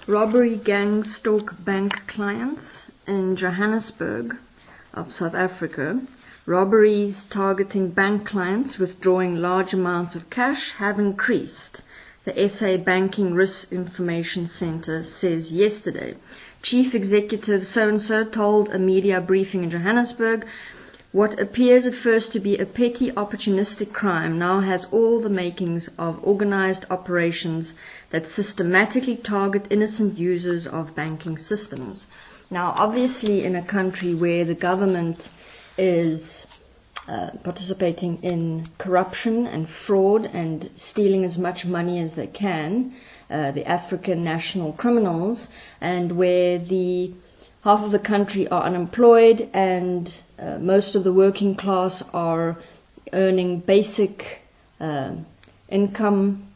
Robbery gangs stalk bank clients in Johannesburg of South Africa. Robberies targeting bank clients withdrawing large amounts of cash have increased, the SA Banking Risk Information Center says yesterday. Chief Executive so-and-so told a media briefing in Johannesburg, what appears at first to be a petty opportunistic crime now has all the makings of organized operations that systematically target innocent users of banking systems. Now, obviously, in a country where the government is participating in corruption and fraud and stealing as much money as they can, the African national criminals, and where half of the country are unemployed and most of the working class are earning basic income.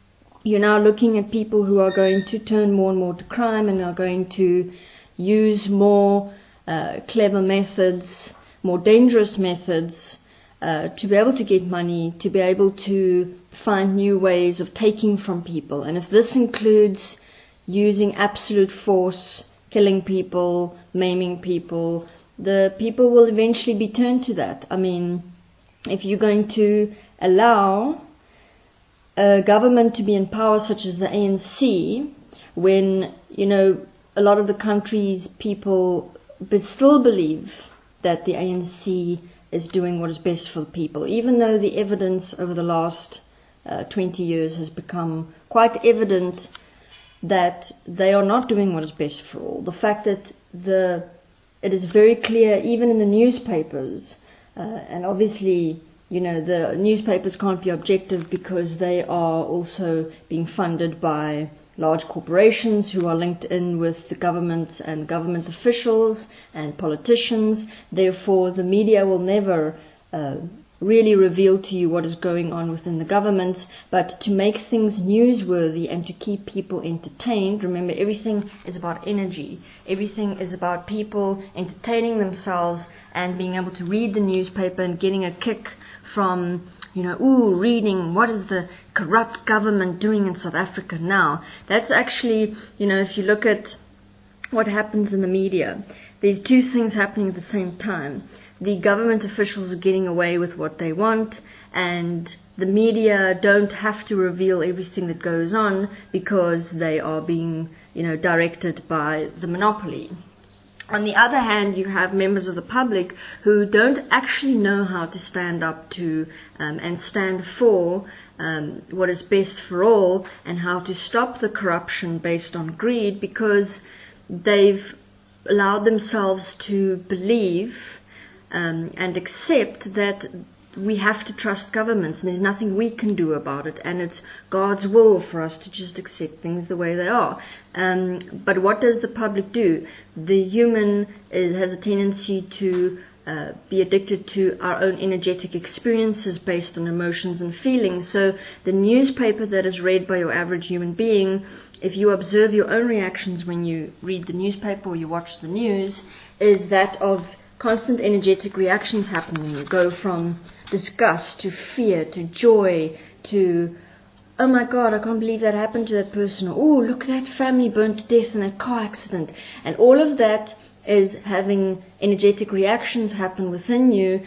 You're now looking at people who are going to turn more and more to crime and are going to use more clever methods, more dangerous methods to be able to get money, to be able to find new ways of taking from people. And if this includes using absolute force, killing people, maiming people, the people will eventually be turned to that. I mean, if you're going to allow a government to be in power such as the ANC, when, a lot of the country's people still believe that the ANC is doing what is best for the people, even though the evidence over the last 20 years has become quite evident that they are not doing what is best for all. The fact that it is very clear, even in the newspapers, and obviously, the newspapers can't be objective because they are also being funded by large corporations who are linked in with the government and government officials and politicians. Therefore, the media will never really reveal to you what is going on within the government, but to make things newsworthy and to keep people entertained. Remember, everything is about energy. Everything is about people entertaining themselves and being able to read the newspaper and getting a kick from, reading what is the corrupt government doing in South Africa now. That's actually, if you look at what happens in the media, there's two things happening at the same time. The government officials are getting away with what they want, and the media don't have to reveal everything that goes on because they are being, directed by the monopoly. On the other hand, you have members of the public who don't actually know how to stand up to and stand for what is best for all and how to stop the corruption based on greed, because they've allowed themselves to believe and accept that we have to trust governments and there's nothing we can do about it, and it's God's will for us to just accept things the way they are. But what does the public do? The human has a tendency to be addicted to our own energetic experiences based on emotions and feelings. So the newspaper that is read by your average human being, if you observe your own reactions when you read the newspaper or you watch the news, is that of constant energetic reactions happening. You go from disgust to fear to joy to, oh my God, I can't believe that happened to that person. Or, oh, look, that family burned to death in a car accident. And all of that is having energetic reactions happen within you,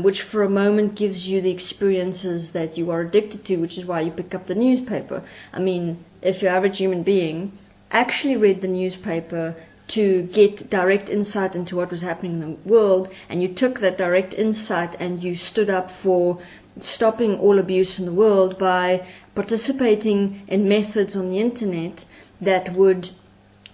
which for a moment gives you the experiences that you are addicted to, which is why you pick up the newspaper. I mean, if your average human being actually read the newspaper to get direct insight into what was happening in the world, and you took that direct insight and you stood up for stopping all abuse in the world by participating in methods on the internet that would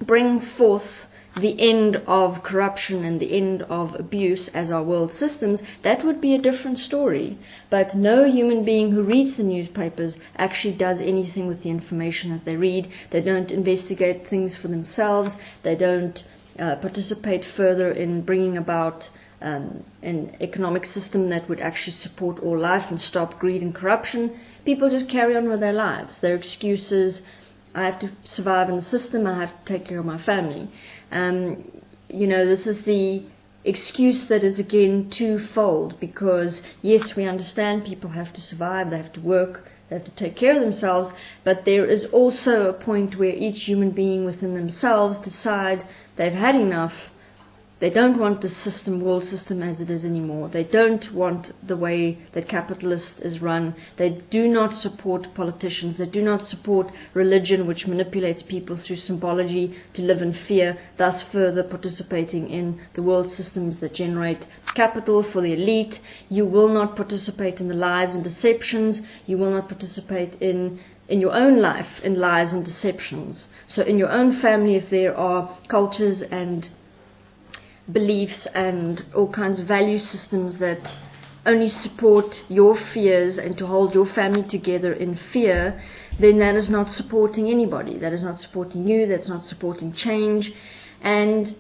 bring forth the end of corruption and the end of abuse as our world systems, that would be a different story. But no human being who reads the newspapers actually does anything with the information that they read. They don't investigate things for themselves. They don't participate further in bringing about an economic system that would actually support all life and stop greed and corruption. People just carry on with their lives. Their excuses: I have to survive in the system, I have to take care of my family. This is the excuse that is again twofold, because yes, we understand people have to survive, they have to work, they have to take care of themselves, but there is also a point where each human being within themselves decide they've had enough. They don't want the system, world system as it is anymore. They don't want the way that capitalist is run. They do not support politicians. They do not support religion, which manipulates people through symbology to live in fear, thus further participating in the world systems that generate capital for the elite. You will not participate in the lies and deceptions. You will not participate in your own life in lies and deceptions. So in your own family, if there are cultures and beliefs and all kinds of value systems that only support your fears and to hold your family together in fear, then that is not supporting anybody. That is not supporting you. That's not supporting change. And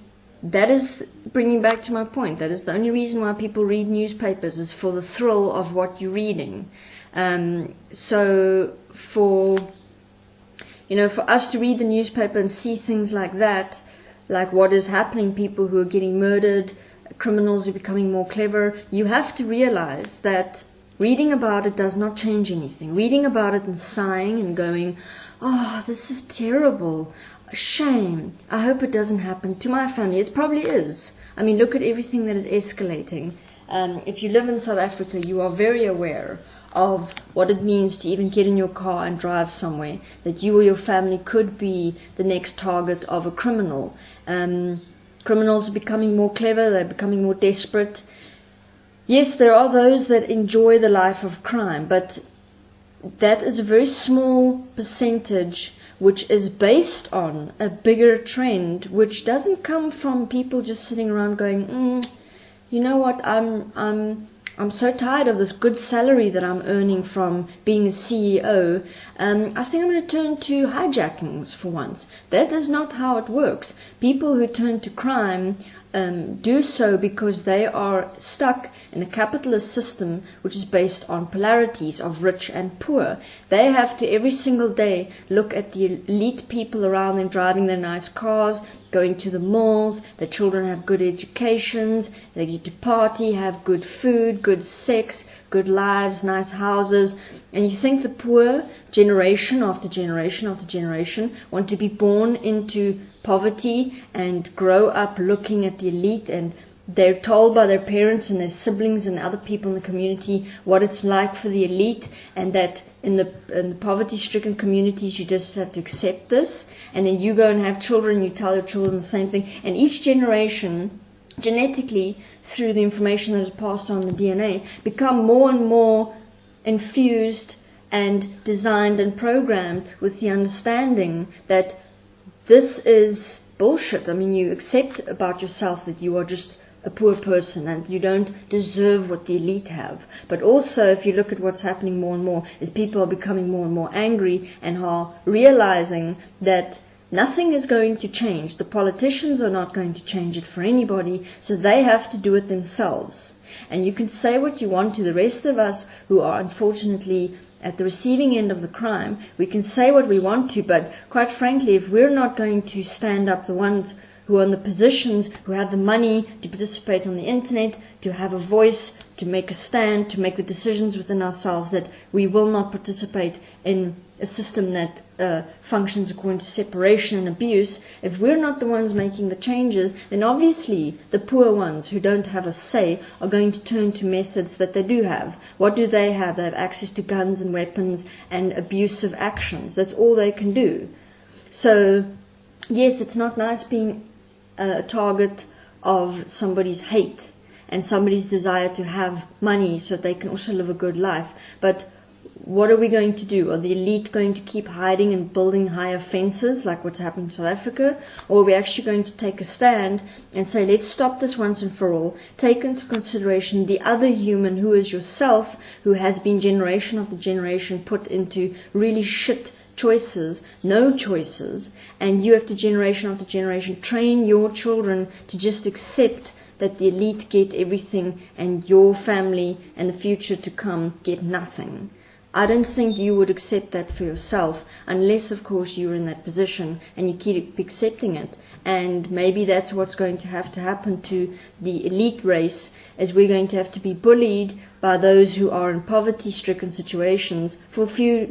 that is bringing back to my point. That is the only reason why people read newspapers, is for the thrill of what you're reading. So for us to read the newspaper and see things like that, like what is happening, people who are getting murdered, criminals who are becoming more clever, you have to realize that reading about it does not change anything. Reading about it and sighing and going, oh, this is terrible, shame, I hope it doesn't happen to my family. It probably is. I mean, look at everything that is escalating. If you live in South Africa, you are very aware of what it means to even get in your car and drive somewhere, that you or your family could be the next target of a criminal. Criminals are becoming more clever, they're becoming more desperate. Yes, there are those that enjoy the life of crime, but that is a very small percentage which is based on a bigger trend, which doesn't come from people just sitting around going, you know what, I'm so tired of this good salary that I'm earning from being a CEO. I think I'm going to turn to hijackings for once. That is not how it works. People who turn to crime do so because they are stuck in a capitalist system which is based on polarities of rich and poor. They have to every single day look at the elite people around them driving their nice cars, going to the malls, their children have good educations, they get to party, have good food, good sex, good lives, nice houses. And you think the poor, generation after generation after generation, want to be born into poverty and grow up looking at the elite, and they're told by their parents and their siblings and other people in the community what it's like for the elite, and that in the poverty-stricken communities you just have to accept this, and then you go and have children, you tell your children the same thing, and each generation genetically, through the information that is passed on the DNA, become more and more infused and designed and programmed with the understanding that this is bullshit. I mean, you accept about yourself that you are just a poor person and you don't deserve what the elite have. But also, if you look at what's happening more and more, is people are becoming more and more angry and are realizing that nothing is going to change. The politicians are not going to change it for anybody, so they have to do it themselves. And you can say what you want to the rest of us who are unfortunately at the receiving end of the crime. We can say what we want to, but quite frankly, if we're not going to stand up, the ones who are in the positions, who have the money to participate on the internet, to have a voice, to make a stand, to make the decisions within ourselves, that we will not participate in a system that functions according to separation and abuse. If we're not the ones making the changes, then obviously the poor ones who don't have a say are going to turn to methods that they do have. What do they have? They have access to guns and weapons and abusive actions. That's all they can do. So, yes, it's not nice being a target of somebody's hate and somebody's desire to have money so that they can also live a good life. But what are we going to do? Are the elite going to keep hiding and building higher fences like what's happened in South Africa? Or are we actually going to take a stand and say, let's stop this once and for all, take into consideration the other human who is yourself, who has been generation after generation put into really shit choices, no choices, and you have to generation after generation train your children to just accept that the elite get everything and your family and the future to come get nothing. I don't think you would accept that for yourself, unless, of course, you're in that position and you keep accepting it. And maybe that's what's going to happen to the elite race, as we're going to have to be bullied by those who are in poverty-stricken situations for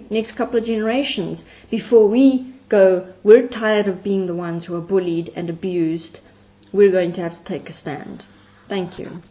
next couple of generations before we go, we're tired of being the ones who are bullied and abused. We're going to have to take a stand. Thank you.